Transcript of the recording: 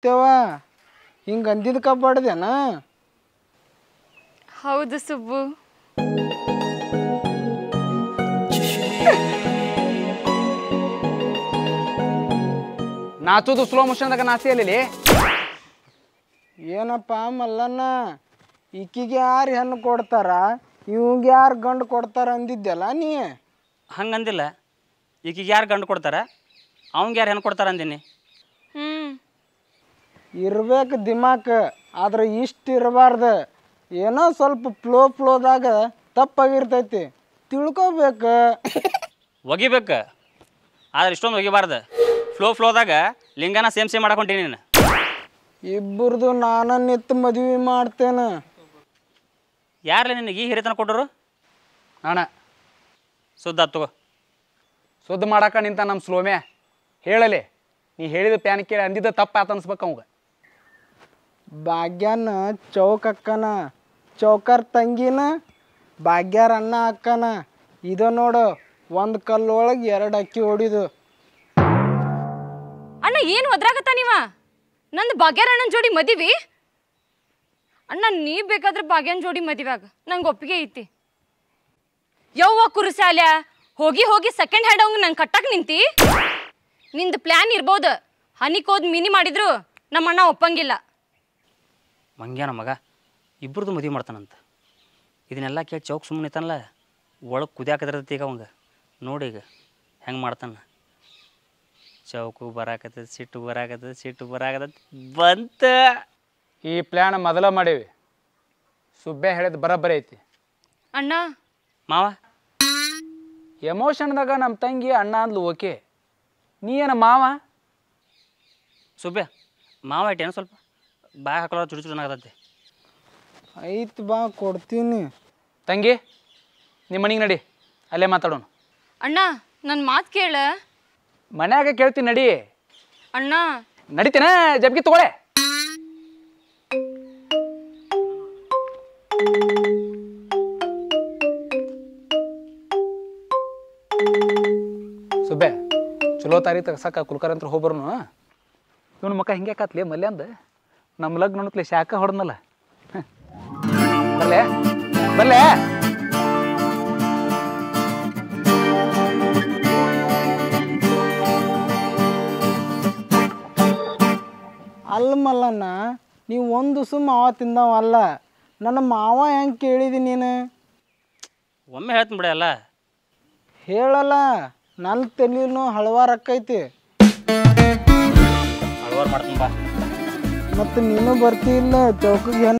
ತೇವ ಹಿಂಗೆ ಅಂದಿದ್ದು ಕಬ್ಬಾಡ್ದೇನ? ಹೌದು ಸುಬ್ಬು. ನಾಚೋದು ಸ್ಲೋ ಮೋಷನ್ದಾಗ ನಾಚಿ ಅಲ್ಲಿ. ಏನಪ್ಪ ಮಲ್ಲಣ್ಣ, ಈಕಿಗೆ ಯಾರು ಹೆಣ್ಣು ಕೊಡ್ತಾರ, ಇವಂಗೆ ಯಾರು ಗಂಡು ಕೊಡ್ತಾರ ಅಂದಿದ್ದೆಲ್ಲ ನೀ. ಹಂಗಂದಿಲ್ಲ. ಈಕಿಗೆ ಯಾರು ಗಂಡು ಕೊಡ್ತಾರ, ಅವಂಗೆ ಯಾರು ಹೆಣ್ಣು ಕೊಡ್ತಾರ ಅಂದೀನಿ. ಇರ್ಬೇಕು ದಿಮಾಕ್, ಆದ್ರೆ ಇಷ್ಟು ಇರಬಾರ್ದು. ಏನೋ ಸ್ವಲ್ಪ ಫ್ಲೋದಾಗ ತಪ್ಪಾಗಿರ್ತೈತಿ, ತಿಳ್ಕೊಬೇಕು. ಒಗಿಬೇಕು, ಆದ್ರೆ ಇಷ್ಟೊಂದು ಒಗಿಬಾರ್ದು. ಫ್ಲೋದಾಗ ಲಿಂಗನ ಸೇಮ್ ಮಾಡಕೊಂತೀನಿ ನೀನು. ಇಬ್ಬರದು ನಾನು ನಿತ್ತು ಮದುವೆ ಮಾಡ್ತೇನೆ. ಯಾರಲ್ಲ ನಿನಗೆ ಈ ಹಿರಿತನ ಕೊಟ್ಟರು? ನಾನ ಸುದ್ದ ತಗೋ. ಸುದ್ದ ಮಾಡಾಕ ನಿಂತ ನಮ್ಮ ಸ್ಲೋಮ್ಯಾ. ಹೇಳಲಿ, ನೀ ಹೇಳಿದ ಪ್ಯಾನ್ ಕೇಳಿ ಅಂದಿದ್ದ ತಪ್ಪಾತ ಅನ್ಸ್ಬೇಕು ಅವಂಗ. ಭಾಗ್ಯನ ಚೌಕ್ ಅಕ್ಕನ, ಚೌಕರ್ ತಂಗಿನ ಭಾಗ್ಯಾರ ಅಣ್ಣ ಅಕ್ಕನ. ಇದು ನೋಡು, ಒಂದು ಕಲ್ಲೊಳಗೆ 2 ಅಕ್ಕಿ ಹೊಡಿದು. ಅಣ್ಣ ಏನು ಒದ್ರಾಗತ್ತ ನೀವ? ನಂದು ಭಾಗ್ಯರಣ್ಣನ ಜೋಡಿ ಮದಿವಿ. ಅಣ್ಣ ನೀ ಬೇಕಾದ್ರೆ ಭಾಗ್ಯನ ಜೋಡಿ ಮದಿವ್ಯಾಗ ನಂಗೆ ಒಪ್ಪಿಗೆ ಐತಿ. ಯವ್ವ ಕುರುಸಾಲ್ಯ, ಹೋಗಿ ಸೆಕೆಂಡ್ ಹ್ಯಾಂಡ್ ಅವಂಗ ನಂಗೆ ಕಟ್ಟಕ್ಕೆ ನಿಂತಿ. ನಿಂದು ಪ್ಲ್ಯಾನ್ ಇರ್ಬೋದು, ಹನಿಕೋದ್ ಮಿನಿ ಮಾಡಿದ್ರು ನಮ್ಮ ಅಣ್ಣ ಒಪ್ಪಂಗಿಲ್ಲ. ಮಂಗ್ಯಾನ ಮಗ ಇಬ್ಬರದು ಮದುವೆ ಮಾಡ್ತಾನಂತ. ಇದನ್ನೆಲ್ಲ ಕೇಳಿ ಚೌಕ್ ಸುಮ್ಮನೆ ಇತ್ತಾನಲ್ಲ, ಒಳಗೆ ಕುದಿಯಾಕದಿರ್ತೈತಿ ಈಗ ಅವಂಗ. ನೋಡಿ ಈಗ ಹೆಂಗೆ ಮಾಡ್ತಾನ. ಚೌಕು ಬರಾಕತ್ತದ, ಸಿಟ್ಟು ಬರಾಕತ್ತದ ಬಂತ. ಈ ಪ್ಲ್ಯಾನ್ ಮೊದಲ ಮಾಡೇವಿ. ಸುಬ್ಬೆ ಹೇಳಿದ ಬರಬ್ಬರಿ ಐತಿ. ಅಣ್ಣ ಮಾವ ಎಮೋಷನ್ದಾಗ ನಮ್ಮ ತಂಗಿ ಅಣ್ಣ ಅಂದ್ಲು ಓಕೆ, ನೀ ಏನ ಮಾವ? ಸುಬ್ಬೆ ಮಾವ ಇಟ್ಟೇನು ಸ್ವಲ್ಪ ಬಾಯ್ ಹಾಕೊಳ್ಳೋ ಚುಡು ಆಗತೈತಿ. ಐತ್ ಬಾ ಕೊಡ್ತೀನಿ. ತಂಗಿ ನಿಮ್ಮ ಮನೆಗೆ ನಡಿ, ಅಲ್ಲೇ ಮಾತಾಡೋಣ. ಅಣ್ಣ ನನ್ನ ಮಾತು ಕೇಳ. ಮನ್ಯಾಗ ಕೇಳ್ತೀನಿ ನಡಿ. ಅಣ್ಣ ನಡಿತೇನ ಜಬ್ಗಿ ತಗೊಳೆ. ಸುಬ್ಬೆ ಚಲೋ ತಾರಿ ತಗ್ಸಕ್ಕ ಕುಲ್ಕರಂತ್ರ ಹೋಗ್ಬರ್ನು. ಇವನು ಮಕ್ಕ ಹಿಂಗೆ ಕಾತ್ಲಿ ಮಲ್ಯ ಅಂದ ನಮ್ಮ ಲಗ್ನ ಅನ್ನತ್ಲೆ ಶಾಖ ಹೊಡೆದ್ನಲ್ಲ. ಬಲ್ಲೆ ಬಲ್ಲೆ ಅಲ್ಲ ಮಲ್ಲಣ್ಣ, ನೀವು ಒಂದು ಮಾವ ತಿಂದವಲ್ಲ, ನನ್ನ ಮಾವ ಹೆಂಗೆ ಕೇಳಿದಿ ನೀನು? ಒಮ್ಮೆ ಹೇಳ್ತೀನಿ ಬಿಡ ಎಲ್ಲ. ಹೇಳಲ್ಲ, ನನ್ನ ತಲೆನೂ ಹಳವಾರು ಅಕ್ಕೈತಿ. ಹಳವಾರು ಮಾಡ್ತೀನಿ ಬಾ. ಮತ್ತು ನೀನು ಬರ್ತಿಲ್ಲ ಚೌಕಿಗೆ.